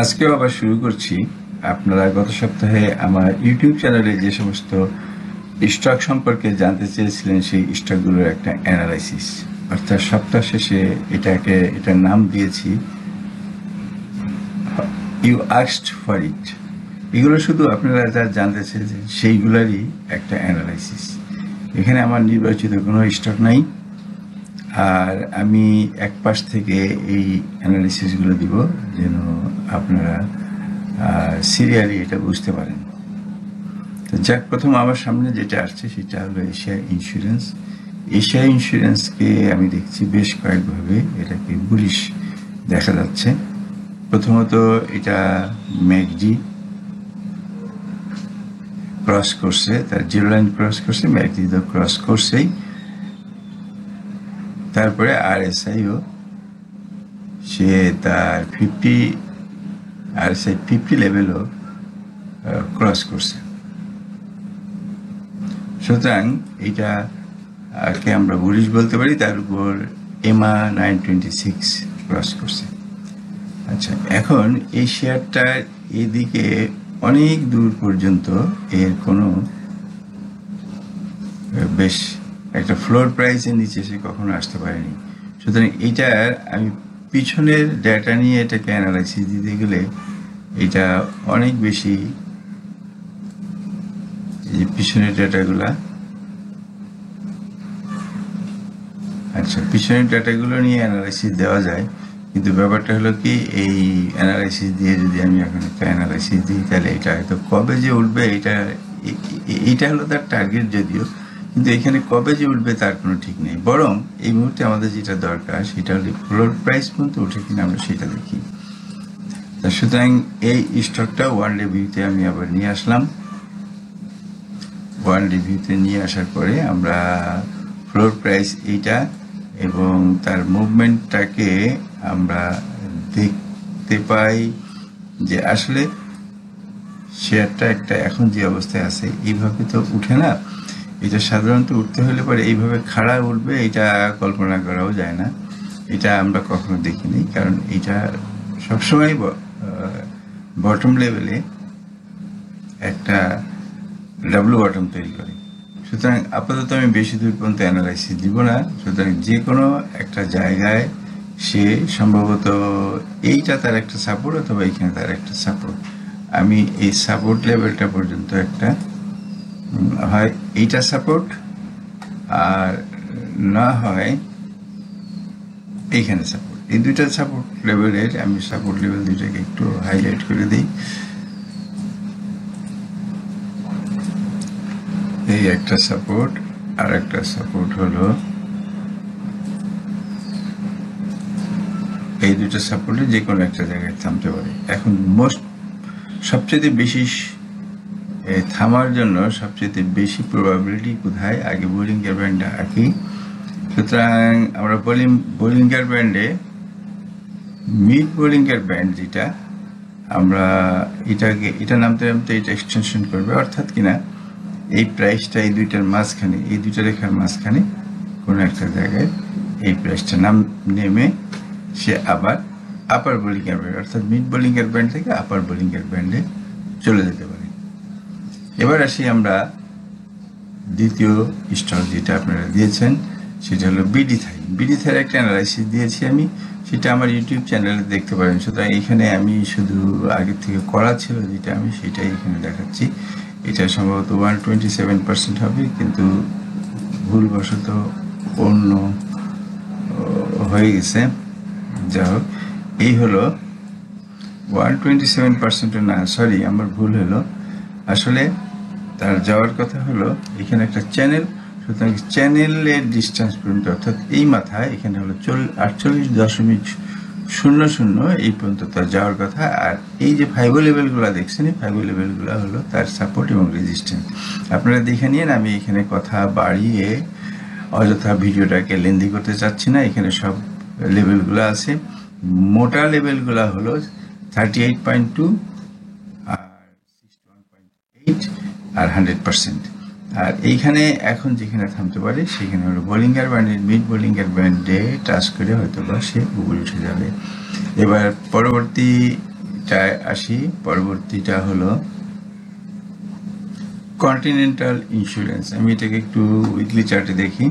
আজকেও আবার শুরু করছি। আপনারা গত সপ্তাহে আমার ইউটিউব চ্যানেলে যে সমস্ত স্টক সম্পর্কে জানতে চেয়েছিলেন সেই স্টকগুলোর একটা অ্যানালাইসিস, অর্থাৎ সপ্তাহ শেষে এটার নাম দিয়েছি ইউ আস্কড ফর ইট। এগুলো শুধু আপনারা যা জানতে চেয়েছেন সেইগুলোরই একটা অ্যানালাইসিস। এখানে আমার নির্বাচিত কোনো স্টক নাই, আর আমি এক পাশ থেকে এই অ্যানালিসিসগুলো দিব যেন আপনারা সিরিয়ালি এটা বুঝতে পারেন। তো যাক, প্রথম আমার সামনে যেটা আসছে সেটা হলো এশিয়া ইন্স্যুরেন্স। এশিয়া ইন্স্যুরেন্সকে আমি দেখছি বেশ কয়েকভাবে এটাকে বুলিশ দেখা যাচ্ছে। প্রথমত এটা ম্যাকডি ক্রস করছে, তার জিরো লাইন ক্রস করছে, ম্যাকডি তো ক্রস করছেই। তারপরে আরএসআইও সে তার 50 লেভেলও ক্রস করছে। সুতরাং এইটাকে আমরা বুলিশ বলতে পারি। তার উপর এমা 926 ক্রস করছে। আচ্ছা, এখন এই শেয়ারটার এদিকে অনেক দূর পর্যন্ত এর কোনো বেশ একটা ফ্লোর প্রাইসের নিচে সে কখনো আসতে পারেনি। সুতরাং এইটার আমি পিছনের ডেটা নিয়ে এটাকে অ্যানালাইসিস দিতে গেলে এটা অনেক বেশি, এই পিছনের ডেটাগুলা, আচ্ছা পিছনের ডেটাগুলো নিয়ে অ্যানালাইসিস দেওয়া যায়, কিন্তু ব্যাপারটা হলো কি, এই অ্যানালাইসিস দিয়ে যদি আমি এখন একটা অ্যানালাইসিস দিই তাহলে এটা হয়তো কবে যে উঠবে এইটা হলো তার টার্গেট যদিও, কিন্তু এখানে কবে যে উঠবে তার কোনো ঠিক নেই। বরং এই মুহূর্তে আমাদের যেটা দরকার সেটা হলো ফ্লোর প্রাইস পর্যন্ত উঠে কিনা আমরা সেটা দেখি। সুতরাং এই স্টকটা ওয়ান ডে ভিউতে আমি আবার নিয়ে আসলাম। ওয়ান ডে ভিউতে নিয়ে আসার পরে আমরা ফ্লোর প্রাইস এইটা এবং তার মুভমেন্টটাকে আমরা দেখতে পাই যে আসলে শেয়ারটা একটা এখন যে অবস্থায় আছে এইভাবে তো উঠে না। এটা সাধারণত উঠতে হলে পরে এইভাবে খাড়া উঠবে এটা কল্পনা করাও যায় না, এটা আমরা কখনো দেখিনি, কারণ এটা সবসময় বটম লেভেলে একটা ডাব্লু বটম তৈরি করে। সুতরাং আপাতত আমি বেশি দূর পর্যন্ত অ্যানালাইসিস দিব না। সুতরাং যে কোনো একটা জায়গায় সে সম্ভবত এইটা তার একটা সাপোর্ট অথবা এইখানে তার একটা সাপোর্ট, আমি এই সাপোর্ট লেভেলটা পর্যন্ত একটা হয় এইটা সাপোর্ট, আর না হয় এইখানে সাপোর্ট। এই দুইটা সাপোর্ট লেভেলের আমি সাপোর্ট লেভেল দুইটাকে একটু হাইলাইট করে দিই। এই একটা সাপোর্ট, আর একটা সাপোর্ট হলো এই দুটো সাপোর্টে যে কোনো একটা জায়গায় থামতে পারে। এখন সবচেয়ে বেশি থামার জন্য সবচেয়ে বেশি প্রবাবিলিটি কোথায়, আগে বোলিঙ্গার ব্যান্ডে আঁকি। সুতরাং আমরা বোলিঙ্গার ব্যান্ডে মিড বোলিঙ্গার ব্যান্ড যেটা, আমরা এটা নামতে নামতে এটা এক্সটেনশন করবে, অর্থাৎ কিনা এই প্রাইসটা এই দুইটার মাঝখানে, এই দুইটা রেখার মাঝখানে কোনো একটা জায়গায় এই প্রাইসটা নেমে সে আবার আপার বোলিংয়ের ব্যান্ড, অর্থাৎ মিড বোলিংয়ের ব্যান্ড থেকে আপার বোলিংয়ের ব্যান্ডে চলে যেতে পারে। এবার আসি আমরা দ্বিতীয় স্টক যেটা আপনারা দিয়েছেন সেটা হলো বিডি থাই একটা অ্যানালাইসিস দিয়েছি আমি, সেটা আমার ইউটিউব চ্যানেলে দেখতে পারেন। সুতরাং এখানে আমি শুধু আগের থেকে করা ছিল যেটা আমি সেটাই এখানে দেখাচ্ছি। এটা সম্ভবত 127% হবে, কিন্তু ভুলবশত অন্য হয়ে গেছে। যা হোক, এই হলো 127% না, সরি আমার ভুল হলো। আসলে তার যাওয়ার কথা হলো এখানে একটা চ্যানেল, সুতরাং চ্যানেলের ডিস্টেন্স পর্যন্ত, অর্থাৎ এই মাথায় এখানে হলো 48.00 এই পর্যন্ত তার যাওয়ার কথা। আর এই যে ফাইভো লেভেলগুলো দেখছেন, এই ফাইভো লেভেলগুলো হলো তার সাপোর্ট এবং রেজিস্ট্যান্স। আপনারা দেখে নিন, আমি এখানে কথা বাড়িয়ে অযথা ভিডিওটাকে লেন্দি করতে চাচ্ছি না। এখানে সব লেভেলগুলো আছে। মোটা লেভেলগুলো হলো 38.2 আর 61.8 আর 100%। আর এইখানে এখন যেখানে থামতে পারে সেখানে হলো বোলিঙ্গার ব্যান্ডের মিড বোলিঙ্গার ব্যান্ডে টাচ করে হয়তো বা সে উপরে উঠে যাবে। এবার পরবর্তী পরবর্তীটায় আসি। পরবর্তীটা হলো কন্টিনেন্টাল ইন্স্যুরেন্স। আমি এটাকে একটু উইকলি চার্টে দেখি।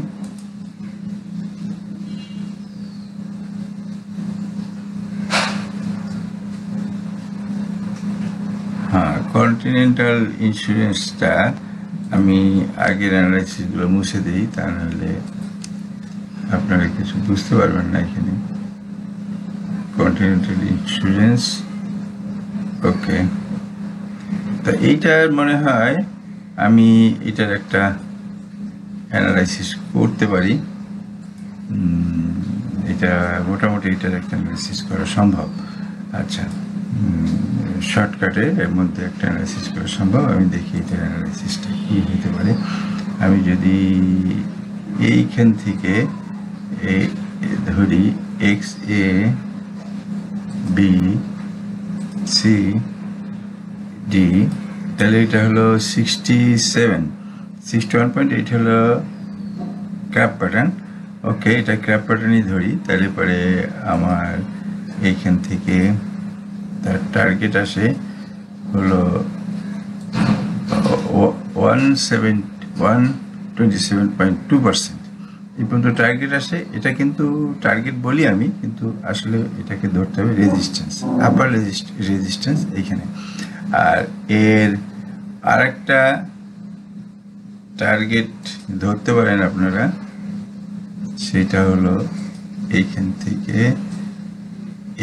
হ্যাঁ, কন্টিনেন্টাল ইন্স্যুরেন্সটা আমি আগের অ্যানালাইসিসগুলো মুছে দিই, তা নাহলে আপনারা কিছু বুঝতে পারবেন না এখানে। কন্টিনেন্টাল ইন্স্যুরেন্স, ওকে। তা এইটার মনে হয় আমি এটার একটা অ্যানালাইসিস করতে পারি। এটা মোটামুটি এটার একটা অ্যানালাইসিস করা সম্ভব। আচ্ছা, শর্টকাটে এর মধ্যে একটা অ্যানালাইসিস করা সম্ভব। আমি দেখি এটার অ্যানালাইসিসটা কী হতে পারে। আমি যদি এইখান থেকে ধরি x A B C D, তাহলে এটা হলো 61.8 হলো ক্র্যাপ প্যাটার্ন। ওকে, এটা ক্র্যাপ প্যাটার্নই ধরি। তাহলে পরে আমার এইখান থেকে তার টার্গেট আসে হলো 127.2%। এই পর্যন্ত টার্গেট আসে। এটা কিন্তু টার্গেট বলি আমি, কিন্তু আসলে এটাকে ধরতে হবে রেজিস্ট্যান্স, আপার রেজিস্ট্যান্স এইখানে। আর এর আরেকটা টার্গেট ধরতে পারেন আপনারা, সেটা হলো এইখান থেকে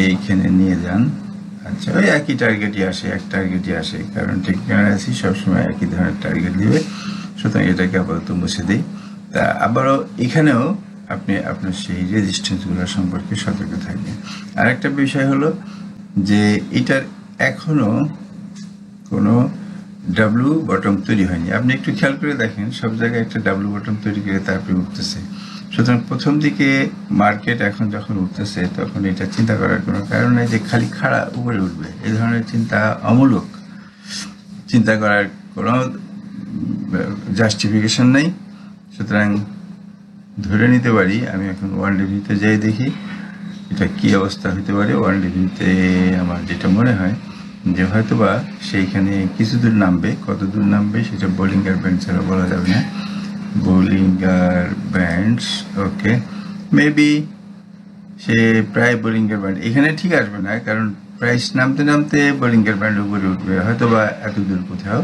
এইখানে নিয়ে যান। আচ্ছা, ওই একই টার্গেটই আসে, এক টার্গেটই আসে, কারণ টেকনোলজি সবসময় একই ধরনের টার্গেট দিবে। সুতরাং এটাকে আপাতত মুছে দিই। তা আবারও এখানেও আপনি আপনার সেই রেজিস্ট্যান্সগুলো সম্পর্কে সতর্ক থাকবেন। আরেকটা বিষয় হলো যে এটার এখনো কোনো ডাব্লু বটম তৈরি হয়নি। আপনি একটু খেয়াল করে দেখেন, সব জায়গায় একটা ডাব্লু বটম তৈরি করে তারপরে উঠতেছে। সুতরাং প্রথম দিকে মার্কেট এখন যখন উঠতেছে, তখন এটা চিন্তা করার কোনো কারণ নেই যে খালি খাড়া উপরে উঠবে। এই ধরনের চিন্তা অমূলক, চিন্তা করার কোনো জাস্টিফিকেশন নেই। সুতরাং ধরে নিতে পারি, আমি এখন ওয়ান ডে ভিউতে যাই দেখি এটা কী অবস্থা হতে পারে। ওয়ান ডে ভিউতে আমার যেটা মনে হয় যে হয়তোবা সেইখানে কিছু দূর নামবে, কত দূর নামবে সেটা বোলিঙ্গার ব্যান্ড ছাড়া বলা যাবে না। বোলিঙ্গার ব্যান্ডস, ওকে, মেবি সে প্রায় বোলিঙ্গার ব্যান্ড এখানে ঠিক আসবে না, কারণ প্রাইস নামতে নামতে বোলিঙ্গার ব্যান্ড উপরে উঠবে, হয়তোবা এত দূর কোথাও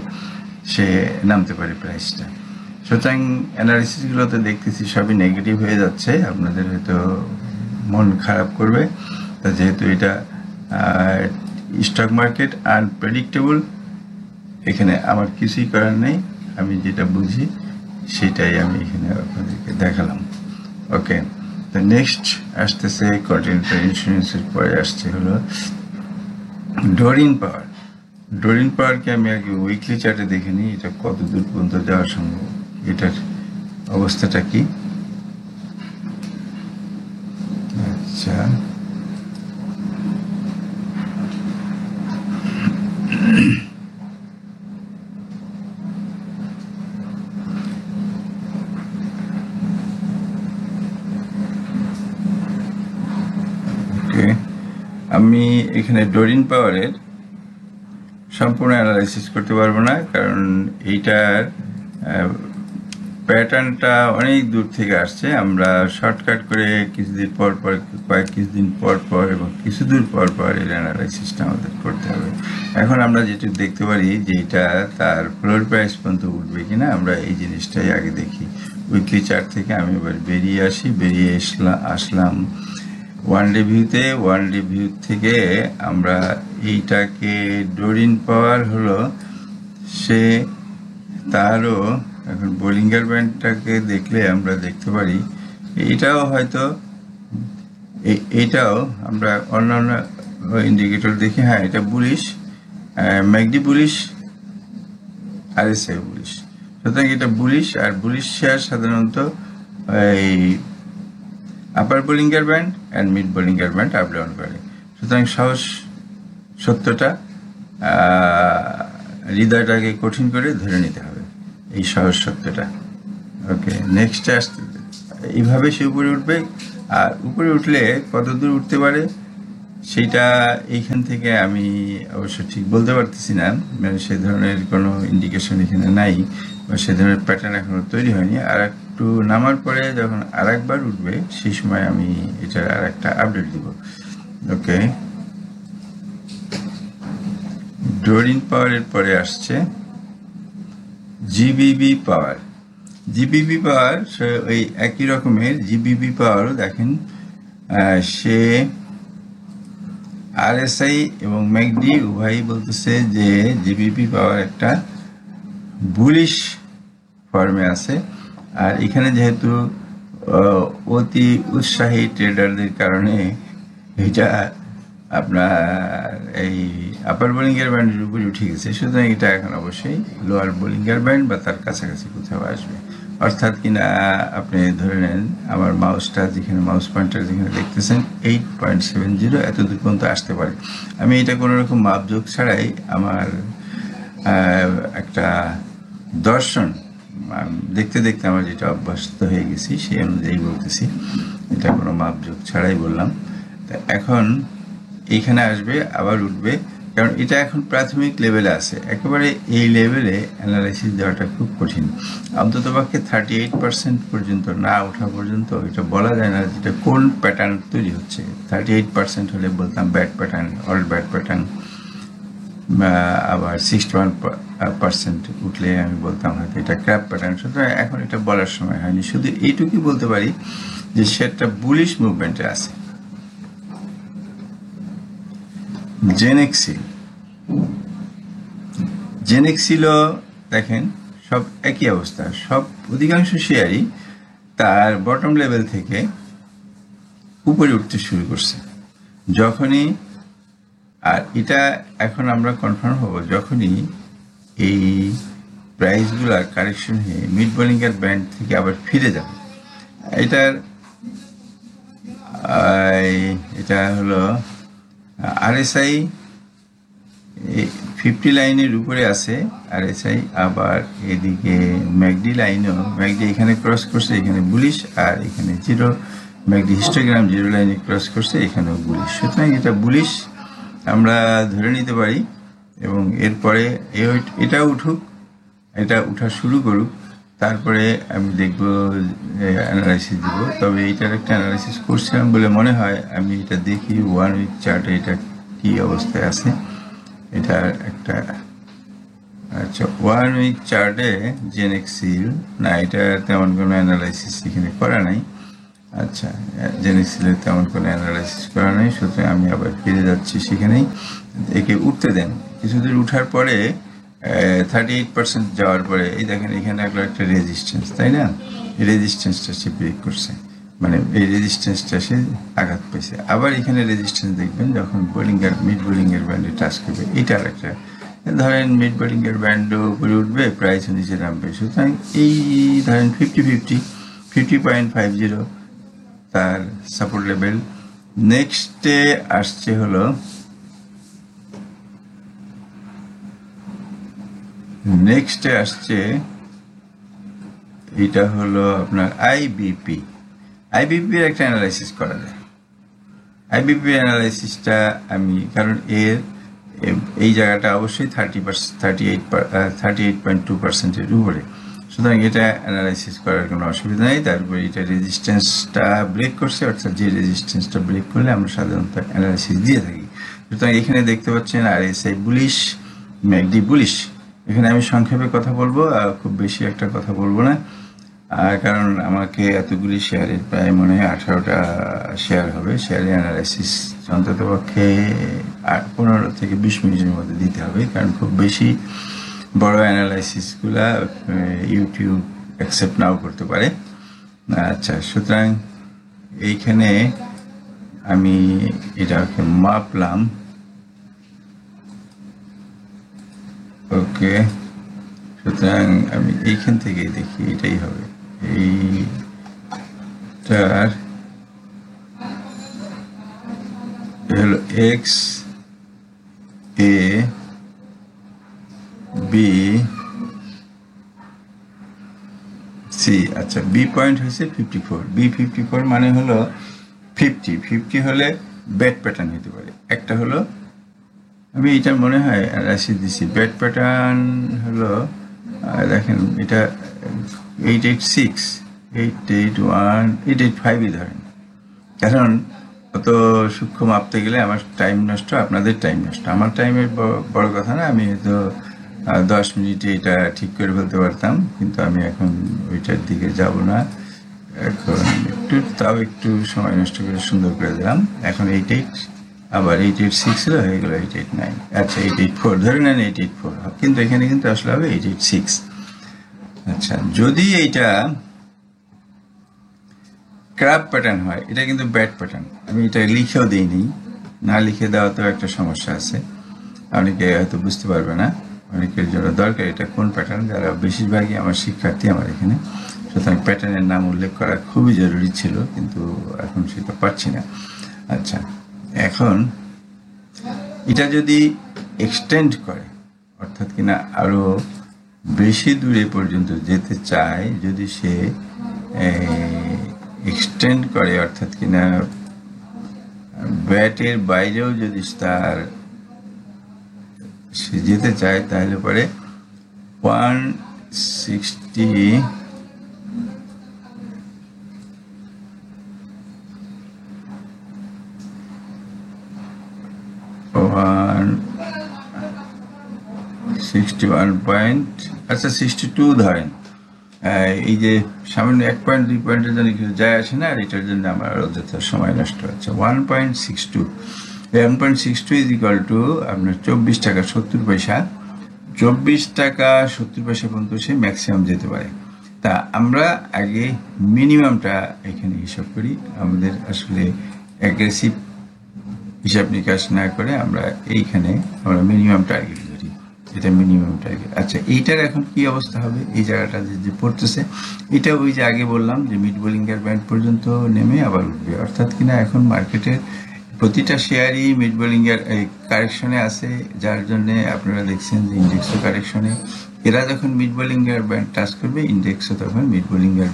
সে নামতে পারে প্রাইসটা। সুতরাং অ্যানালিসিসগুলোতে দেখতেছি সবই নেগেটিভ হয়ে যাচ্ছে, আপনাদের হয়তো মন খারাপ করবে। তা যেহেতু এটা স্টক মার্কেট আনপ্রেডিক্টেবল, এখানে আমার কিছুই করার নেই। আমি যেটা বুঝি সেটাই আমি এখানে আপনাদেরকে দেখালাম। ওকে, তো নেক্সট আসতেছে কন্টিনেন্টাল ইন্স্যুরেন্সের পরে আসছে হলো ডোরিন পাওয়ার। ডোরিন পাওয়ারকে আমি আগে উইকলি চার্টে দেখে নিই, এটা কত দূর পর্যন্ত যাওয়া সম্ভব, এটার অবস্থাটা কি। আচ্ছা, আমি এখানে ডোরিন পাওয়ারের সম্পূর্ণ অ্যানালাইসিস করতে পারবো না, কারণ এইটার প্যাটার্নটা অনেক দূর থেকে আসছে। আমরা শর্টকাট করে কিছুদিন পর পর, কিছুদিন পর পর এবং কিছু দূর পর পর এর অ্যানালাইসিসটা আমাদের করতে হবে। এখন আমরা যেটা দেখতে পারি যে এটা তার ফ্লোর প্রাইস পর্যন্ত উঠবে কিনা, আমরা এই জিনিসটাই আগে দেখি। উইকলি চার্ট থেকে আমি এবার বেরিয়ে আসি, বেরিয়ে আসলাম ওয়ান ডে ভিউতে। ওয়ান ডে ভিউ থেকে আমরা এইটাকে ডোরিন পাওয়ার হলো সে তারও এখন বোলিঙ্গার ব্যান্ডটাকে দেখলে আমরা দেখতে পারি এটাও হয়তো এটাও আমরা অন্যান্য ইন্ডিকেটর দেখি, হ্যাঁ এটা bullish, MACD bullish, RSI bullish. সুতরাং এটা বুলিশ, আর বুলিশ শেয়ার সাধারণত এই upper Bollinger band and mid Bollinger band up down করে। সুতরাং সহজ সত্যটা হৃদয়টাকে কঠিন করে ধরে নিতে হবে, এই সহজ সত্যটা। ওকে, নেক্সট আসতে এইভাবে সে উপরে উঠবে। আর উপরে উঠলে কত দূর উঠতে পারে সেটা এইখান থেকে আমি অবশ্য ঠিক বলতে পারতেছি না, মানে সে ধরনের কোনো ইন্ডিকেশন এখানে নাই বা সে ধরনের প্যাটার্ন এখনো তৈরি হয়নি। আর একটু নামার পরে যখন আর একবার উঠবে সেই সময় আমি এটার আর একটা আপডেট দিব। ওকে, ডোরিন পাওয়ারের পরে আসছে জিবিবি পাওয়ার। জিবিবি পাওয়ার ওই একই রকমের জিবিবি পাওয়ারও দেখেন, সে আরএসআই এবং ম্যাকডি উভয়ই বলতেছে যে জিবিপি পাওয়ার একটা বুলিশ ফর্মে আছে। আর এখানে যেহেতু অতি উৎসাহী ট্রেডারদের কারণে এটা আপনার এই আপার বোলিংয়ের ব্যান্ডের উপরে উঠে গেছে, সুতরাং এটা এখন অবশ্যই লোয়ার বোলিংয়ের ব্যান্ড বা তার কাছাকাছি কোথাও আসবে। অর্থাৎ কিনা আপনি ধরে নেন আমার মাউসটা যেখানে, মাউস পয়েন্টার যেখানে দেখতেছেন 8.70 এতদূর পর্যন্ত আসতে পারে। আমি এটা কোনো রকম মাপযোগ ছাড়াই আমার একটা দর্শন দেখতে দেখতে আমার যেটা অভ্যস্ত হয়ে গেছি সেই অনুযায়ী বলতেছি, এটা কোনো মাপযোগ ছাড়াই বললাম। তা এখন এইখানে আসবে আবার উঠবে, কারণ এটা এখন প্রাথমিক লেভেলে আছে। একেবারে এই লেভেলে অ্যানালাইসিস দেওয়াটা খুব কঠিন। অন্তত পক্ষে 38% পর্যন্ত না ওঠা পর্যন্ত এটা বলা যায় না যেটা কোন প্যাটার্ন তৈরি হচ্ছে। 38% হলে বলতাম bad pattern, all bad pattern. আবার 61% উঠলে আমি বলতাম হয়তো এটা ক্র্যাপ প্যাটার্ন। সুতরাং এখন এটা বলার সময় হয়নি, শুধু এইটুকুই বলতে পারি যে সে একটা বুলিশ মুভমেন্টে আছে। জেনেক্সিলও দেখেন সব একই অবস্থা, সব অধিকাংশ শেয়ারই তার বটম লেভেল থেকে উপরে উঠতে শুরু করছে যখনই। আর এটা এখন আমরা কনফার্ম হব যখনই এই প্রাইসগুলো কারেকশন হয়ে মিড বোলিংয়ের ব্যান্ড থেকে আবার ফিরে যাবে। এটা হলো আরএসআই 50 লাইনের উপরে আছে আরএসআই। আবার এদিকে ম্যাকডি লাইনও, ম্যাকডি এখানে ক্রস করছে, এখানে বুলিশ, আর এখানে জিরো, ম্যাকডি হিস্টোগ্রাম জিরো লাইনে ক্রস করছে, এখানেও বুলিশ। সুতরাং এটা বুলিশ আমরা ধরে নিতে পারি। এবং এরপরে এটা উঠুক, এটা উঠা শুরু করুক, তারপরে আমি দেখব অ্যানালাইসিস দিব। তবে এইটার একটা অ্যানালাইসিস করছিলাম বলে মনে হয়, আমি এটা দেখি 1 উইক চার্টে এটা কি অবস্থায় আছে। এটার একটা আচ্ছা 1 উইক চার্টে জেনেক্সিল না, এটা তেমন কোনো অ্যানালাইসিস এখানে করা নাই। আচ্ছা, জেনেক্সিলের তেমন কোনো অ্যানালাইসিস করা নেই, সুতরাং আমি আবার ফিরে যাচ্ছি সেখানেই। একে উঠতে দেন, কিছুদূর উঠার পরে 38% যাওয়ার পরে এই দেখেন এখানে একটা রেজিস্ট্যান্স, তাই না? এই রেজিস্ট্যান্সটা সে ব্রেক করছে, মানে এই রেজিস্ট্যান্সটা সে আঘাত পেয়েছে। আবার এখানে রেজিস্ট্যান্স দেখবেন যখন বোলিংয়ের মিড বোলিংয়ের ব্যান্ডে টাচ করবে, এটা আর একটা ধরেন মিড বোলিংয়ের ব্যান্ডও উপরে উঠবে, প্রাইসও নিচে নামবে। সুতরাং এই ধরেন 50.50 তার সাপোর্ট লেভেল। নেক্সটে আসছে হলো এটা হলো আপনার আইবিপি। আইবিপির একটা অ্যানালাইসিস করা যায়। আইবিপি অ্যানালাইসিসটা আমি, কারণ এই জায়গাটা অবশ্যই 38.2%-এর উপরে, সুতরাং এটা অ্যানালাইসিস করার কোনো অসুবিধা নেই। তারপরে এটা রেজিস্ট্যান্সটা ব্রেক করছে, অর্থাৎ যে রেজিস্ট্যান্সটা ব্রেক করলে আমরা সাধারণত অ্যানালাইসিস দিয়ে থাকি। সুতরাং এখানে দেখতে পাচ্ছেন আরএসআই বুলিশ, ম্যাকডি বুলিশ। এখানে আমি সংক্ষেপে কথা বলবো, খুব বেশি একটা কথা বলবো না, কারণ আমাকে এতগুলি শেয়ারের প্রায় মনে হয় 18টা শেয়ার হবে। শেয়ারের অ্যানালাইসিস অন্তত পক্ষে 15 থেকে 20 মিনিটের মধ্যে দিতে হবে, কারণ খুব বেশি বড় অ্যানালাইসিসগুলা ইউটিউব অ্যাকসেপ্ট নাও করতে পারে। আচ্ছা, সুতরাং এইখানে আমি এটাকে মাপলাম। ওকে, সুতরাং আমি এইখান থেকে দেখি এটাই হবে। এইটার হলো এক্স এ বি সি। আচ্ছা, বি পয়েন্ট হয়েছে 54। বি 54 মানে হলো 50 হলে ব্যাট প্যাটার্ন হতে পারে। একটা হলো আমি এটা মনে হয় রাশি দিছি ব্যাট প্যাটার্ন হলো দেখেন এটা 886 881 885 ধরেন, কারণ অত সূক্ষ্ম মাপতে গেলে আমার টাইম নষ্ট, আপনাদের টাইম নষ্ট। আমার টাইমের বড় কথা না, আমি হয়তো 10 মিনিটে এটা ঠিক করে ফেলতে পারতাম, কিন্তু আমি এখন ওইটার দিকে যাব না। এখন একটু সময় নষ্ট করে সুন্দর করে দিলাম। এখন 88, আবার 886 হয়ে গেল 889, আচ্ছা 884 ধরে নেন, 884, কিন্তু এখানে কিন্তু আসলে হবে 886। আচ্ছা, যদি এইটা ক্র্যাব প্যাটার্ন হয়, এটা কিন্তু ব্যাট প্যাটার্ন। আমি এটা লিখেও দিইনি, না লিখে দেওয়াতেও একটা সমস্যা আছে, অনেকে হয়তো বুঝতে পারবে না, অনেকের জন্য দরকার এটা কোন প্যাটার্ন, যারা বেশিরভাগই আমার শিক্ষার্থী আমার এখানে, সুতরাং প্যাটার্নের নাম উল্লেখ করা খুবই জরুরি ছিল, কিন্তু এখন সেটা পারছি না। আচ্ছা, এখন এটা যদি এক্সটেন্ড করে, অর্থাৎ কিনা আরো বেশি দূরে পর্যন্ত যেতে চায়, যদি সে এক্সটেন্ড করে, অর্থাৎ কিনা ব্যাটের বাইরেও যদি তার সে যেতে চায়, তাহলে পরে 160 161 পয়েন্ট, আচ্ছা 62 ধরেন। এই যে সামান্য 1 পয়েন্ট 2 পয়েন্টের জন্য কিছু যায় আসে না, আর এটার জন্য আমার অযথা সময় নষ্ট হচ্ছে। 1.62 1.62 ইজ ইকুয়াল টু আপনার 24 টাকা 70 পয়সা। 24 টাকা 70 পয়সা পর্যন্ত সে ম্যাক্সিমাম যেতে পারে। তা আমরা আগে মিনিমামটা এখানে হিসাব করি, আমাদের আসলে অ্যাগ্রেসিভ হিসাব নিকাশ না করে আমরা এইখানে আমরা মিনিমাম টার্গেট ধরি, এটা মিনিমাম টার্গেট। আচ্ছা, এইটার এখন কি অবস্থা হবে, এই জায়গাটা যে পড়তেছে, এটা ওই যে আগে বললাম যে মিড বোলিঙ্গার ব্যান্ড পর্যন্ত নেমে আবার উঠবে, অর্থাৎ কিনা এখন মার্কেটের প্রতিটা শেয়ারই মিড বোলিঙ্গার কারেকশনে আছে, যার জন্য আপনারা দেখছেন যে ইন্ডেক্সও কারেকশনে। এরা যখন মিড বোলিঙ্গার ব্যান্ড টাচ করবে, ইন্ডেক্সও তখন মিড বোলিঙ্গার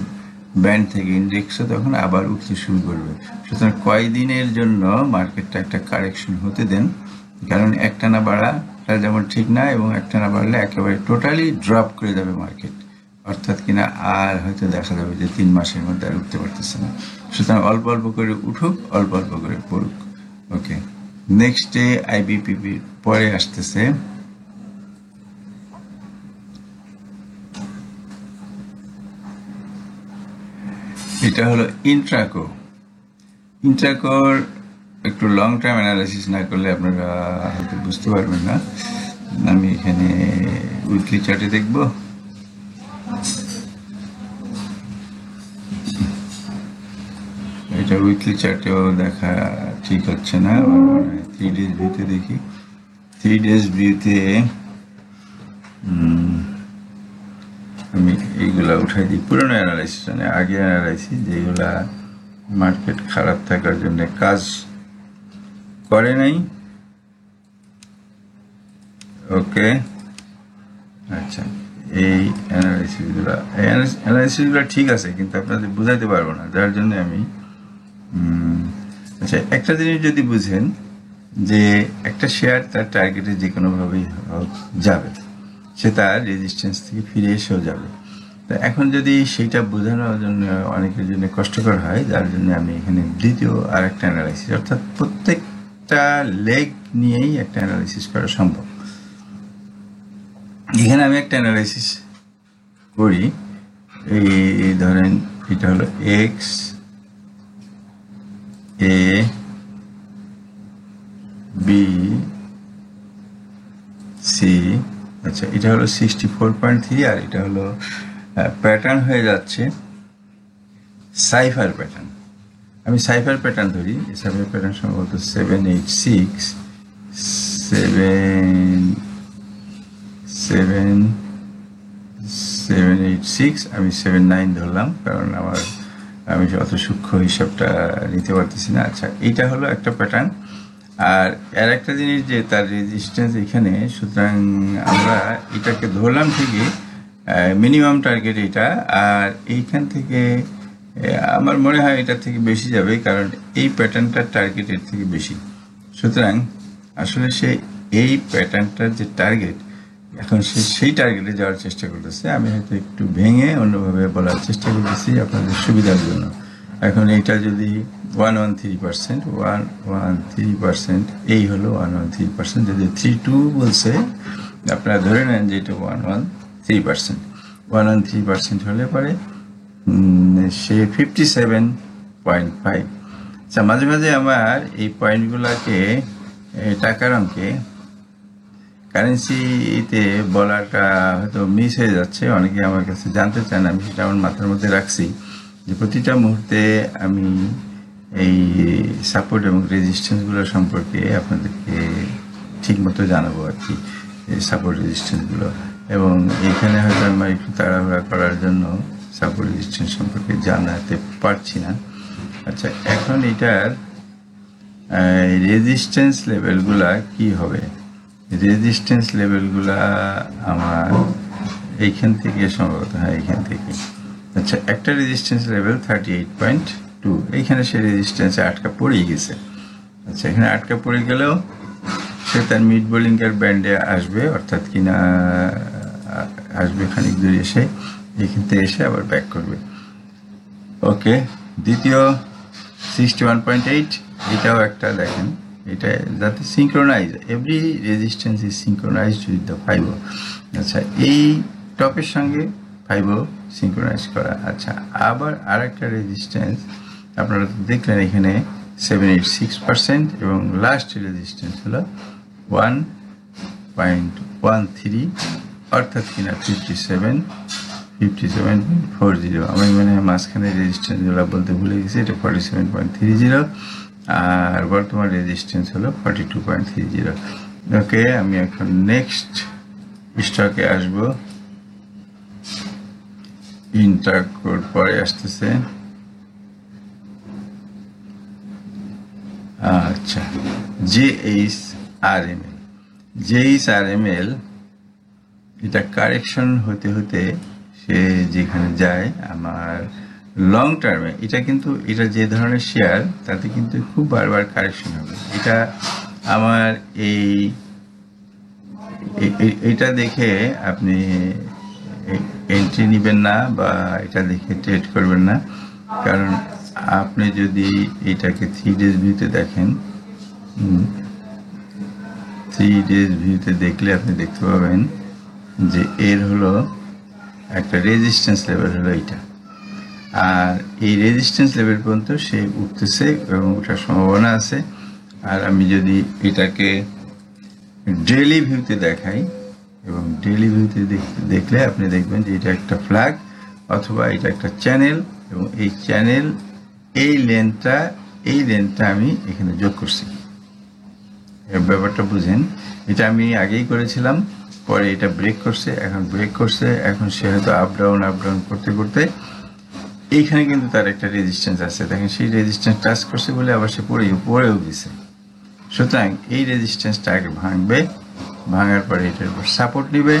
ব্যান্ড থেকে ইন্ডেক্সও তখন আবার উঠতে শুরু করবে। সুতরাং কয়েকদিনের জন্য মার্কেটটা একটা কারেকশন হতে দেন, কারণ একটানা বাড়াটা যেমন ঠিক না, এবং একটানা বাড়লে একেবারে টোটালি ড্রপ করে যাবে মার্কেট, অর্থাৎ কিনা আর হয়তো দেখা যাবে যে 3 মাসের মধ্যে আর উঠতে পারতেছে না। সুতরাং অল্প অল্প করে উঠুক, অল্প অল্প করে পড়ুক। ওকে, নেক্সট ডে আইবিপিপি পরে আসতেছে। এটা হলো ইন্ট্রাকো। ইন্ট্রাকোর একটু লং টার্ম অ্যানালাইসিস না করলে আপনারা হয়তো বুঝতে পারবেন না। আমি এখানে উইকলি চার্টে দেখব। এটা উইকলি চার্টেও দেখা ঠিক হচ্ছে না, আমার মনে হয় 3 ডেজ ভিউতে দেখি। 3 ডেজ ভিউতে আমি এইগুলা উঠাই দিই, পুরনো অ্যানালাইসিস, মানে আগে অ্যানালাইসিস যেগুলা মার্কেট খারাপ থাকার জন্য কাজ করে নাই। ওকে, আচ্ছা, এই অ্যানালাইসিসগুলো ঠিক আছে, কিন্তু আপনাদের বুঝাইতে পারবো না, যার জন্য আমি আচ্ছা, একটা জিনিস যদি বুঝেন যে একটা শেয়ার তার টার্গেটে যে কোনোভাবেই যাবে, সে তার রেজিস্ট্যান্স থেকে ফিরে এসেও যাবে। তো এখন যদি সেইটা বোঝানোর জন্য অনেকের জন্য কষ্টকর হয়, যার জন্য আমি এখানে দ্বিতীয় আর একটা অ্যানালাইসিস, অর্থাৎ প্রত্যেকটা লেগ নিয়েই একটা অ্যানালাইসিস করা সম্ভব। এখানে আমি একটা অ্যানালাইসিস করি, এই ধরেন এটা হলো এক্স এ বি সি, আচ্ছা এটা হলো 64.3, আর এটা হলো প্যাটার্ন হয়ে যাচ্ছে সাইফার প্যাটার্ন। আমি সাইফার প্যাটার্ন ধরি, সাইফার প্যাটার্ন সম্ভবত 786, আমি 79 ধরলাম, কারণ আমি অত সূক্ষ্ম হিসাবটা নিতে পারতেছি না। আচ্ছা, এইটা হলো একটা প্যাটার্ন, আর একটা জিনিস যে তার রেজিস্ট্যান্স এখানে, সুতরাং আমরা এটাকে ধরলাম ঠিকই মিনিমাম টার্গেট এটা, আর এইখান থেকে আমার মনে হয় এটার থেকে বেশি যাবে, কারণ এই প্যাটার্নটার টার্গেটের থেকে বেশি। সুতরাং আসলে সে এই প্যাটার্নটার যে টার্গেট, এখন সে সেই টার্গেটে যাওয়ার চেষ্টা করতেছে। আমি হয়তো একটু ভেঙে অন্যভাবে বলার চেষ্টা করতেছি আপনাদের সুবিধার জন্য। এখন এইটা যদি 113%, 113%, এই হলো 113%। যদি 32 বলছে, আপনারা ধরে নেন যে এটা 113%। 113% হলে পরে সে 57.5। আচ্ছা, মাঝে মাঝে আমার এই পয়েন্টগুলোকে টাকার অঙ্কে কারেন্সিতে বলাটা হয়তো মিস হয়ে যাচ্ছে। অনেকে আমার কাছে জানতে চান, আমি সেটা আমার মাথার মধ্যে রাখছি যে প্রতিটা মুহূর্তে আমি এই সাপোর্ট এবং রেজিস্ট্যান্সগুলো সম্পর্কে আপনাদেরকে ঠিকমতো জানাবো আর কি, এই সাপোর্ট রেজিস্ট্যান্সগুলো। এবং এইখানে হয়তো আমার একটু তাড়াহুড়া করার জন্য সাপোর্ট রেজিস্ট্যান্স সম্পর্কে জানাতে পারছি না। আচ্ছা, এখন এটার রেজিস্ট্যান্স লেভেলগুলা কি হবে? রেজিস্ট্যান্স লেভেলগুলা আমার এইখান থেকে সম্ভবত, হ্যাঁ এইখান থেকে। আচ্ছা, একটা রেজিস্ট্যান্স লেভেল 38.2, এইখানে সে রেজিস্ট্যান্সে আটকা পড়েই গেছে। আচ্ছা, এখানে আটকা পড়ে গেলেও সে তার মিড বোলিংয়ের ব্যান্ডে আসবে, অর্থাৎ কিনা আসবে খানিক দূরে এসে, এইখান থেকে এসে আবার ব্যাক করবে। ওকে, দ্বিতীয় 61.8, এটাও একটা দেখেন, এটা যাতে synchronise, every resistance is synchronised with the 5। আচ্ছা, এই টপের সঙ্গে 5 সিঙ্ক্রোনাইজ করা। আচ্ছা, আবার আর একটা রেজিস্ট্যান্স আপনারা দেখলেন এখানে 76%, এবং লাস্ট রেজিস্ট্যান্স হলো 1.13, অর্থাৎ কিনা 57.40। আমি মানে মাঝখানে রেজিস্ট্যান্সগুলো বলতে ভুলে গেছি, এটা 47.30, আর বর্তমান রেজিস্ট্যান্স হলো 42.30। ওকে, আমি এখন নেক্সট স্টকে আসব। ইন্টারকোড পরে আসতেছে। আচ্ছা, JHRML, এটা কারেকশন হতে হতে সে যেখানে যায় আমার লং টার্মে, এটা কিন্তু এটা যে ধরনের শেয়ার তাতে কিন্তু খুব বারবার কারেকশন হবে। এটা আমার এইটা দেখে আপনি এন্ট্রি নেবেন না, বা এটা দেখে ট্রেড করবেন না। কারণ আপনি যদি এটাকে 3 days ভিউতে দেখেন, 3 days ভিউতে দেখলে আপনি দেখতে পাবেন যে এর হলো একটা রেজিস্ট্যান্স লেভেল হলো এইটা, আর এই রেজিস্ট্যান্স লেভেল পর্যন্ত সে উঠতেছে এবং ওঠার সম্ভাবনা আছে। আর আমি যদি এটাকে ডেইলি ভিউতে দেখাই, এবং ডেইলি ভিউতে দেখলে আপনি দেখবেন যে এটা একটা ফ্ল্যাগ অথবা এটা একটা চ্যানেল, এবং এই চ্যানেল এই লেন্থটা আমি এখানে যোগ করছি। ব্যাপারটা বুঝেন, এটা আমি আগেই করেছিলাম, পরে এটা ব্রেক করছে, এখন সে হয়তো আপ ডাউন করতে করতে এইখানে কিন্তু তার একটা রেজিস্ট্যান্স আছে, দেখেন সেই রেজিস্ট্যান্স টাচ করছে বলে আবার সে পড়েও গেছে। সুতরাং এই রেজিস্ট্যান্সটা আগে ভাঙবে, ভাঙার পরে এটার উপর সাপোর্ট নেবে,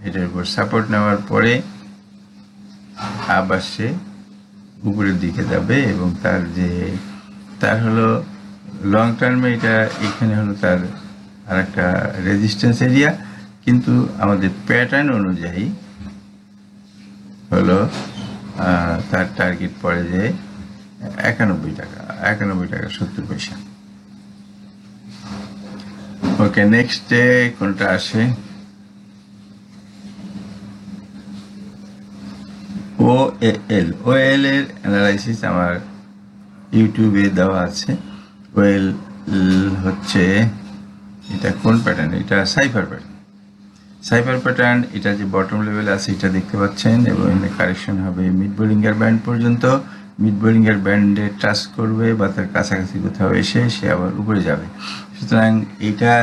এটার উপর সাপোর্ট নেওয়ার পরে আবার সে উপরের দিকে যাবে, এবং তার হলো লং টার্মে এটা এখানে হলো তার আর একটা রেজিস্ট্যান্স এরিয়া, কিন্তু আমাদের প্যাটার্ন অনুযায়ী হলো তার টার্গেট পড়ে যে 91 টাকা 70 পয়সা। ওকে, নেক্সট ডে কোনটা আসে? OAL এর অ্যানালাইসিস আমার ইউটিউবে দেওয়া আছে। ওএল হচ্ছে এটা কোন প্যাটার্ন? এটা সাইফার প্যাটার্ন। এটা যে বটম লেভেল আছে এটা দেখতে পাচ্ছেন, এবং এখানে কারেকশন হবে মিড বোলিংয়ের ব্যান্ড পর্যন্ত। মিড বোলিংয়ের ব্যান্ডে টাচ করবে বা তার কাছাকাছি কোথাও এসে সে আবার উপরে যাবে। সুতরাং এটা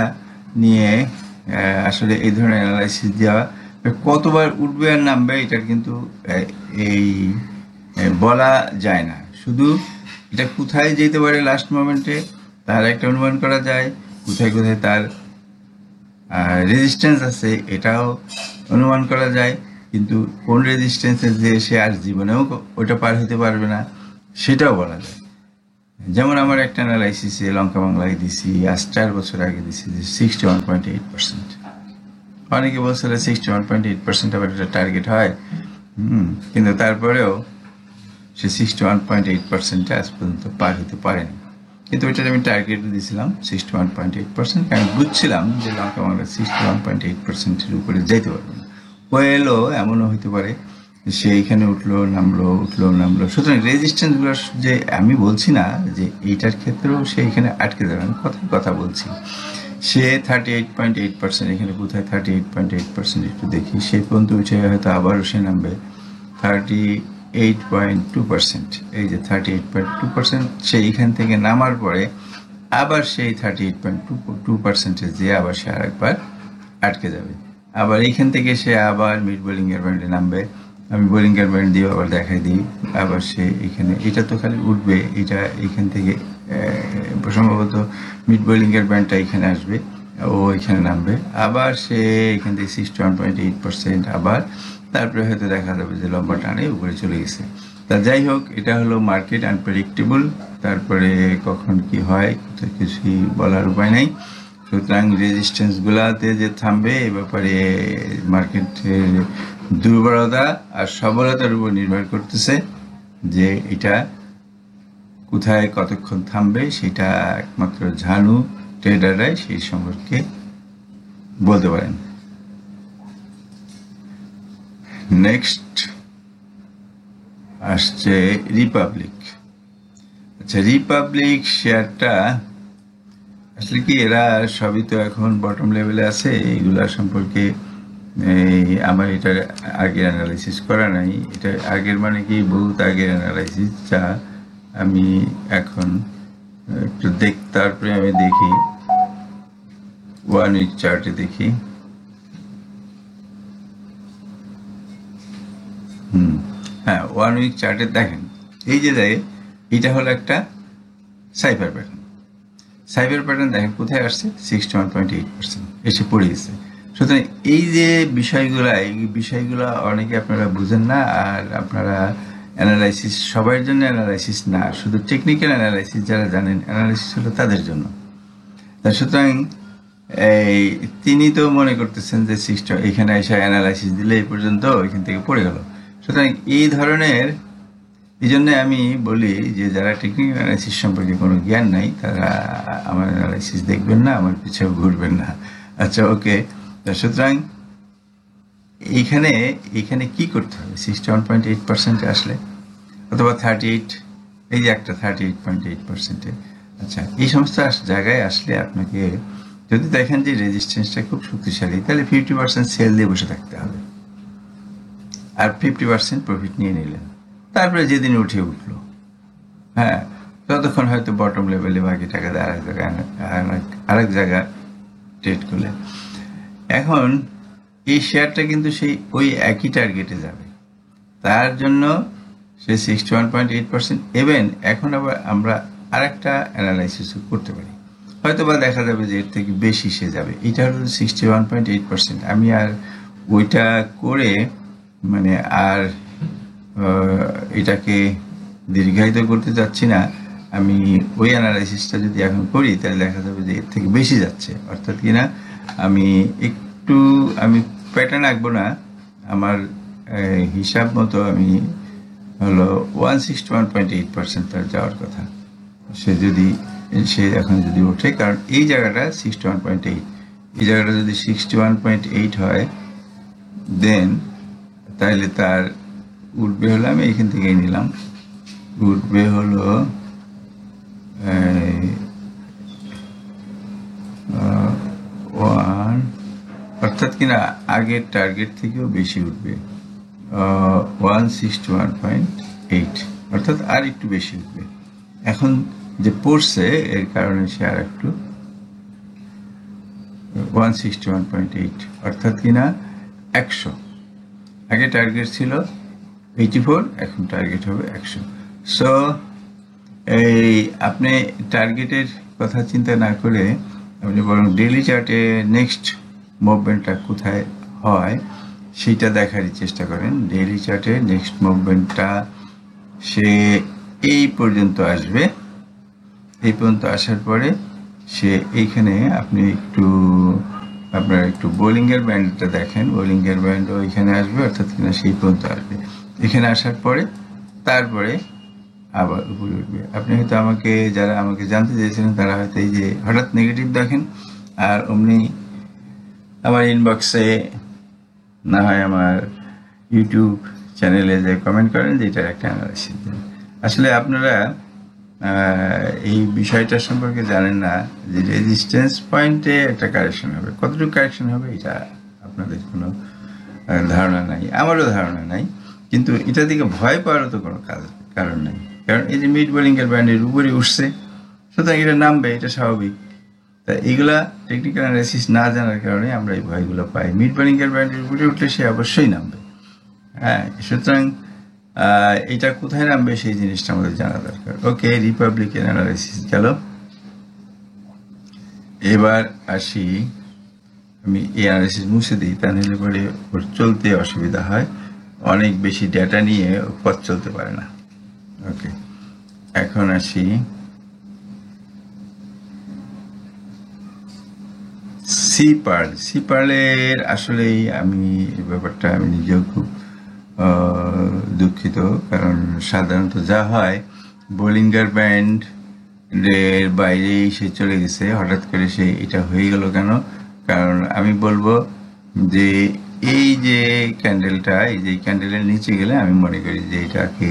নিয়ে আসলে এই ধরনের অ্যানালাইসিস দেওয়া, কতবার উঠবে আর নামবে এটা কিন্তু এই বলা যায় না। শুধু এটা কোথায় যেতে পারে লাস্ট মোমেন্টে তার একটা অনুমান করা যায়, কোথায় কোথায় তার রেজিস্ট্যান্স আছে এটাও অনুমান করা যায়। কিন্তু কোন রেজিস্ট্যান্সে যে সে আর জীবনেও ওটা পার হতে পারবে না সেটাও বলা যায়। যেমন আমার একটা অ্যানালাইসিসে লঙ্কা বাংলায় দিছি আজ 4 বছর আগে দিছি যে 61.8%। অনেকে বলছিল 61.8% আবার একটা টার্গেট হয়, কিন্তু তারপরেও সে 61.8% আজ পর্যন্ত পার হতে পারেনি। কিন্তু ওইটার আমি টার্গেট দিয়েছিলাম 61.8%, আমি বুঝছিলাম যে লঙ্কা বাংলা 61.8%-এর উপরে যেতে পারবে না। এলো এমনও হতে পারে সে এইখানে উঠলো নামলো। সুতরাং রেজিস্ট্যান্সগুলো যে আমি বলছি না যে এইটার ক্ষেত্রেও সে এখানে আটকে যাবে, আমি কথা বলছি। সে 38.8%, এখানে কোথায় 38.8% একটু দেখি, সে পর্যন্ত উঠে হয়তো আবারও সে নামবে 38.2%। এই যে 38.2%, সে এইখান থেকে নামার পরে আবার সেই 38.2%-এ যে আবার সে আরেকবার আটকে যাবে। আবার এইখান থেকে সে আবার মিড বোলিংয়ের ব্যান্ডে নামবে, আমি বোলিংয়ের ব্যান্ড দিয়ে আবার দেখাই দিই, আবার সে এখানে এটা তো খালি উঠবে, এটা এইখান থেকে সম্ভবত মিড বোলিংয়ের ব্যান্ডটা এখানে আসবে, ও এখানে নামবে, আবার সে এখান থেকে 61.8%, আবার তারপরে হয়তো দেখা যাবে যে লম্বা টানে উপরে চলে গেছে। তা যাই হোক, এটা হলো মার্কেট আনপ্রেডিক্টেবল, তারপরে কখন কি হয় কিছুই বলার উপায় নাই। সুতরাং রেজিস্ট্যান্সগুলাতে যে থামবে এ ব্যাপারে মার্কেটের দুর্বলতা আর সবলতার উপর নির্ভর করতেছে যে এটা কোথায় কতক্ষণ থামবে, সেটা একমাত্র ঝানু ট্রেডাররাই সেই সম্পর্কে বলতে পারেন। নেক্সট আসছে রিপাবলিক। আচ্ছা, রিপাবলিক শেয়ারটা আসলে কি, এরা সবই তো এখন বটম লেভেলে আছে, এইগুলা সম্পর্কে আমার এটা আগের অ্যানালাইসিস করা নাই। এটা আগের মানে কি বহুত আগের অ্যানালাইসিস, যা আমি এখন একটু তারপরে আমি দেখি 1 উইক চার্টে দেখি। হ্যাঁ, 1 উইক চার্টে দেখেন, এই যে দেয় এটা হলো একটা সাইফার প্যাটার্ন দেখেন কোথায় আসছে, 61.8% এসে পড়ে গেছে। সুতরাং এই যে বিষয়গুলো অনেকে আপনারা বুঝেন না, আর আপনারা অ্যানালাইসিস সবার জন্য অ্যানালাইসিস না, শুধু টেকনিক্যাল অ্যানালাইসিস যারা জানেন অ্যানালাইসিস হলো তাদের জন্য। সুতরাং তিনি তো মনে করতেছেন যে এখানে এসে অ্যানালাইসিস দিলে এই পর্যন্ত এখান থেকে পড়ে গেল। সুতরাং এই ধরনের, এই জন্য আমি বলি যে যারা টেকনিক্যাল অ্যানালাইসিস সম্পর্কে কোনো জ্ঞান নাই তারা আমার অ্যানালাইসিস দেখবেন না, আমার পিছেও ঘুরবেন না। আচ্ছা, ওকে। সুতরাং এইখানে কি করতে হবে 61.8% আসলে, অথবা 38, এই যে একটা 38.8%। আচ্ছা, এই সমস্ত জায়গায় আসলে আপনাকে যদি দেখেন যে রেজিস্ট্যান্সটা খুব শক্তিশালী, তাহলে 50% সেল দিয়ে বসে থাকতে হবে, আর 50% প্রফিট নিয়ে নিলেন। তারপরে যেদিন উঠলো, হ্যাঁ, ততক্ষণ হয়তো বটম লেভেলে বাকি টাকা দিয়ে আরেক জায়গা ট্রেড করলেন। এখন এই শেয়ারটা কিন্তু সেই ওই একই টার্গেটে যাবে, তার জন্য সে 61.8%। ইভেন এখন আবার আমরা আরেকটা অ্যানালাইসিসও করতে পারি, হয়তো বা দেখা যাবে যে এর থেকে বেশি সে যাবে। এটা হলো 61.8%। আমি আর ওইটা করে মানে আর এটাকে দীর্ঘায়িত করতে চাচ্ছি না। আমি ওই অ্যানালাইসিসটা যদি এখন করি তাহলে দেখা যাবে যে এর থেকে বেশি যাচ্ছে, অর্থাৎ কিনা আমি প্যাটার্ন আঁকবো না, আমার হিসাব মতো আমি হলো 161.8% তার যাওয়ার কথা। সে এখন যদি ওঠে, কারণ এই জায়গাটা 61.8, এই জায়গাটা যদি 61.8 হয় দেন তাহলে তার উঠবে হলো, আমি এইখান থেকেই নিলাম, উঠবে হলো 1, অর্থাৎ কিনা আগের টার্গেট থেকেও বেশি উঠবে, 161.8, অর্থাৎ আর একটু বেশি উঠবে। এখন যে পড়ছে এর কারণে সে আর একটু 161.8, অর্থাৎ কিনা 100। আগে টার্গেট ছিল 84, এখন টার্গেট হবে 100। সো এই আপনি টার্গেটের কথা চিন্তা না করে আপনি বরং ডেইলি চার্টে নেক্সট মুভমেন্টটা কোথায় হয় সেইটা দেখারই চেষ্টা করেন। ডেইলি চার্টে নেক্সট মুভমেন্টটা সে এই পর্যন্ত আসবে, এই পর্যন্ত আসার পরে সে এইখানে আপনি আপনার একটু বোলিংয়ের ব্যান্ডটা দেখেন, বোলিংয়ের ব্যান্ডও এখানে আসবে, অর্থাৎ কিনা সেই পর্যন্ত আসবে। এখানে আসার পরে তারপরে আবার উপরে উঠবে। আপনি হয়তো যারা আমাকে জানতে চেয়েছিলেন তারা হয়তো এই যে হঠাৎ নেগেটিভ দেখেন আর অমনি আমার ইনবক্সে না হয় আমার ইউটিউব চ্যানেলে যে কমেন্ট করেন যে এটার একটা অ্যানালাইসিস দেন। আসলে আপনারা এই বিষয়টা সম্পর্কে জানেন না যে রেজিস্ট্যান্স পয়েন্টে একটা কারেকশন হবে, কতটুকু কারেকশন হবে এটা আপনাদের কোনো ধারণা নাই, আমারও ধারণা নাই। কিন্তু এটা দিকে ভয় পাওয়ারও তো কোনো কারণ নেই, কারণ এই যে মিড বোলিংয়ের ব্যান্ডের উপরে উঠছে, সুতরাং এটা নামবে, এটা স্বাভাবিক। তা এইগুলা টেকনিক্যাল অ্যানালাইসিস না জানার কারণে আমরা এই ভয়গুলো পাই। মিড বোলিংয়ের ব্যান্ডের উপরে উঠলে সে অবশ্যই নামবে। হ্যাঁ, সুতরাং এটা কোথায় নামবে সেই জিনিসটা আমাদের জানা দরকার। ওকে, রিপাবলিকান অ্যানালাইসিস গেল। এবার আসি, আমি এই অ্যানালাইসিস মুছে দিই, তা নিলে পরে ওর চলতে অসুবিধা হয়, অনেক বেশি ডেটা নিয়ে পথ চলতে পারে না। ওকে, এখন আসি সি পার্লের। আসলেই আমি এই ব্যাপারটা আমি নিজেও খুব দুঃখিত, কারণ সাধারণত যা হয় বোলিঙ্গার ব্যান্ডের বাইরেই সে চলে গেছে, হঠাৎ করে সে এটা হয়ে গেল কেন? কারণ আমি বলবো যে এই যে ক্যান্ডেলটা, এই যে ক্যান্ডেলের নিচে গেলে আমি মনে করি যে এটাকে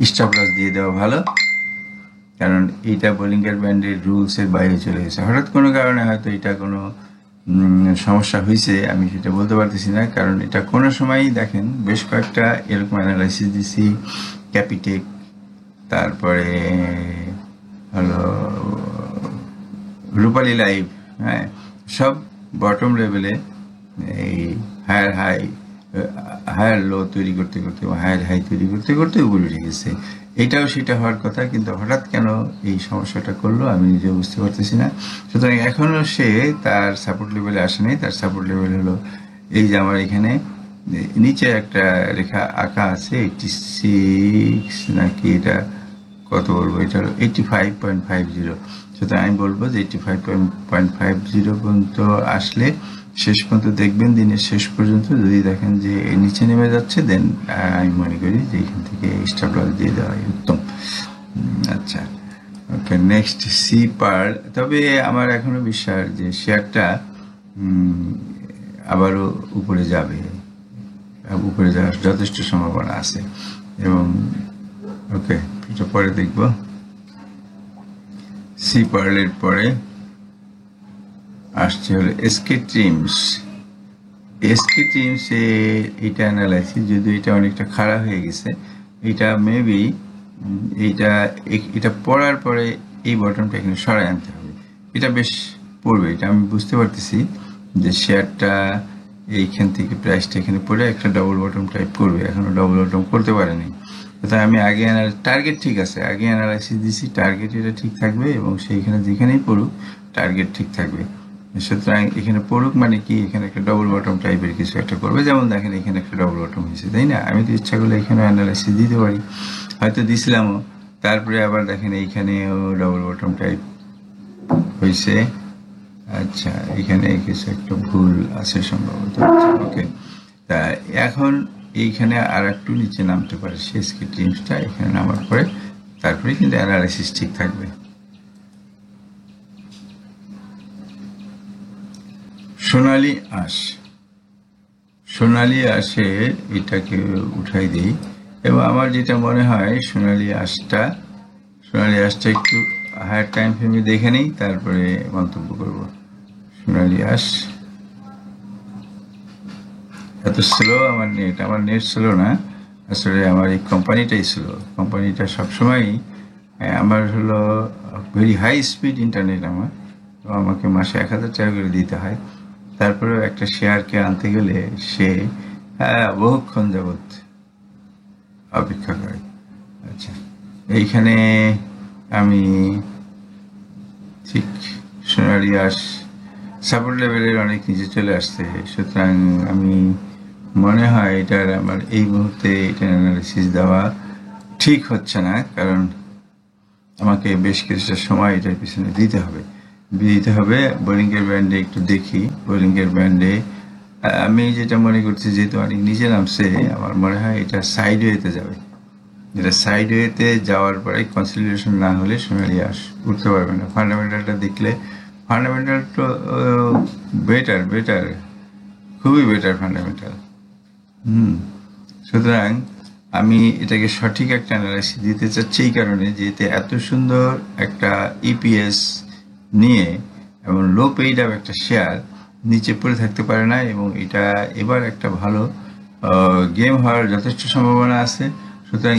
স্টপ লস দিয়ে দেওয়া ভালো, কারণ এইটা বোলিংয়ের ব্যান্ডের রুলসের বাইরে চলে গেছে। হঠাৎ কোনো কারণে হয়তো এটা কোনো সমস্যা হয়েছে, আমি সেটা বলতে পারতেছি না, কারণ এটা কোনো সময়ই দেখেন বেশ কয়েকটা এরকম অ্যানালাইসিস দিছি, ক্যাপিটেক, তারপরে হলো রূপালী লাইভ, হ্যাঁ, সব বটম লেভেলে এই হায়ার লো তৈরি করতে করতে, হায়ার হাই তৈরি করতে করতে উপরে উঠে গেছে। এটাও সেটা হওয়ার কথা, কিন্তু হঠাৎ কেন এই সমস্যাটা করলো আমি নিজেও বুঝতে পারতেছি না। সুতরাং এখনও সে তার সাপোর্ট লেভেলে আসে নাই। তার সাপোর্ট লেভেল হলো এই যে আমার এখানে নিচে একটা রেখা আঁকা আছে, 86 নাকি, এটা কত বলবো, এটা হলো 85.50। সুতরাং আমি বলবো যে 85.50 পর্যন্ত আসলে শেষ পর্যন্ত দেখবেন, দিনের শেষ পর্যন্ত যদি দেখেন যে নিচে নেমে যাচ্ছে, দেন আমি মনে করি যে এখান থেকে স্টপ লস দিয়ে দেওয়াই উত্তম। আচ্ছা, ওকে, নেক্সট সি পার্ল। তবে আমার এখনো বিশ্বাস যে শেয়ারটা আবারও উপরে যাবে, উপরে যাওয়ার যথেষ্ট সম্ভাবনা আছে। এবং ওকে, এটা পরে দেখব। সি পার্লের পরে আসছে হলো এসকে ট্রিমস। এসকে ট্রিমসে এটা অ্যানালাইসিস, যদিও এটা অনেকটা খারাপ হয়ে গেছে, এটা মেবি এটা পড়ার পরে এই বটনটা এখানে সরাই আনতে হবে। এটা বেশ পড়বে, এটা আমি বুঝতে পারতেছি যে শেয়ারটা এইখান থেকে প্রাইসটা এখানে পড়ে একটা ডবল বটম টাইপ করবে, এখনো ডবল বটম করতে পারেনি। তাই আমি আগে টার্গেট ঠিক আছে, আগে অ্যানালাইসিস দিছি, টার্গেট এটা ঠিক থাকবে এবং সেইখানে যেখানেই পড়ুক টার্গেট ঠিক থাকবে। সুতরাং এখানে পড়ুক মানে কি, এখানে একটা ডবল বটম টাইপের কিছু একটা করবে, যেমন দেখেন এখানে একটা ডবল বটম হয়েছে, তাই না? আমি তো ইচ্ছা করলে এখানে অ্যানালাইসিস দিতে পারি, হয়তো দিছিলামও, তারপরে আবার দেখেন এইখানেও ডবল বটম টাইপ হয়েছে। আচ্ছা, এখানে কিছু একটা ভুল আছে সম্ভবত। ওকে, তা এখন এইখানে আর একটু নিচে নামতে পারে শেষ কি ট্রিমসটা, এখানে নামার পরে তারপরে কিন্তু অ্যানালাইসিস ঠিক থাকবে। সোনালী আঁশ, সোনালী আঁশে এটাকে উঠাই দিই, এবং আমার যেটা মনে হয় সোনালী আঁশটা একটু হায়ার টাইম ফ্রেমে দেখে নিই, তারপরে মন্তব্য করব। সোনালী আঁশ এত স্লো আমার নেট স্লো না, আসলে আমার এই কোম্পানিটাই স্লো। কোম্পানিটা সবসময়ই আমার হলো ভেরি হাই স্পিড ইন্টারনেট, আমাকে মাসে 1000 টাকা করে দিতে হয়, তারপরেও একটা শেয়ারকে আনতে গেলে সে বহুক্ষণ যাবৎ অপেক্ষা করে। আচ্ছা, এইখানে আমি ঠিক সোনালী আঁশ সাপোর্ট লেভেলের অনেক নিচে চলে আসছে, সুতরাং আমি মনে হয় এটার আমার এই মুহূর্তে এটার অ্যানালিসিস দেওয়া ঠিক হচ্ছে না, কারণ আমাকে বেশ কিছুটা সময় এটার পিছনে দিতে হবে। বোলিংয়ের ব্যান্ডে একটু দেখি। বোলিংয়ের ব্যান্ডে আমি যেটা মনে করছি, যেহেতু অনেক নিচে নামছে, আমার মনে হয় এটা সাইড ওয়েতে যাবে। এটা সাইড ওয়েতে যাওয়ার পরে কনসিডারেশন না হলে সোনালি উঠতে পারবে না। ফান্ডামেন্টালটা দেখলে ফান্ডামেন্টাল তো বেটার, খুবই বেটার ফান্ডামেন্টাল। সুতরাং আমি এটাকে সঠিক একটা অ্যানালাইসিস দিতে চাচ্ছি এই কারণে যে এতে এত সুন্দর একটা ইপিএস নিয়ে এবং লো পেইড আপ একটা শেয়ার নিচে পড়ে থাকতে পারে না, এবং এটা এবার একটা ভালো গেম হওয়ার যথেষ্ট সম্ভাবনা আছে। সুতরাং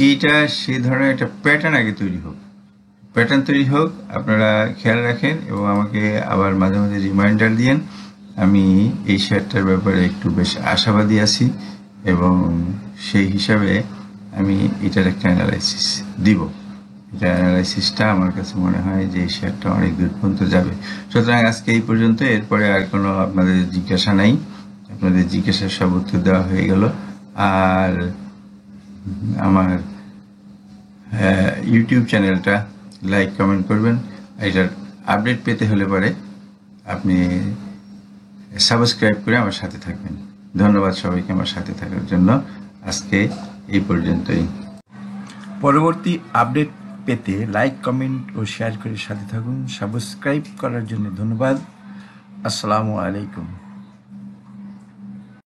এইটা সেই ধরনের একটা প্যাটার্ন আগে তৈরি হোক, আপনারা খেয়াল রাখেন এবং আমাকে আবার মাঝে মাঝে রিমাইন্ডার দিয়েন। আমি এই শেয়ারটার ব্যাপারে একটু বেশ আশাবাদী আছি, এবং সেই হিসাবে আমি এটার একটা অ্যানালাইসিস দিব। এটা অ্যানালাইসিসটা আমার কাছে মনে হয় যে এই শেয়ারটা অনেক দূর পর্যন্ত যাবে। সুতরাং আজকে এই পর্যন্ত, এরপরে আর কোনো আপনাদের জিজ্ঞাসা নাই, আপনাদের জিজ্ঞাসার সব উত্তর দেওয়া হয়ে গেল। আর আমার ইউটিউব চ্যানেলটা লাইক কমেন্ট করবেন। এটার আপডেট পেতে হলে পরে আপনি সাবস্ক্রাইব করে আমার সাথে থাকবেন। ধন্যবাদ সবাইকে আমার সাথে থাকার জন্য। আজকে এই পর্যন্তই। পরবর্তী আপডেট পেতে লাইক কমেন্ট ও শেয়ার করে সাথে থাকুন। সাবস্ক্রাইব করার জন্য ধন্যবাদ। আসসালামু আলাইকুম।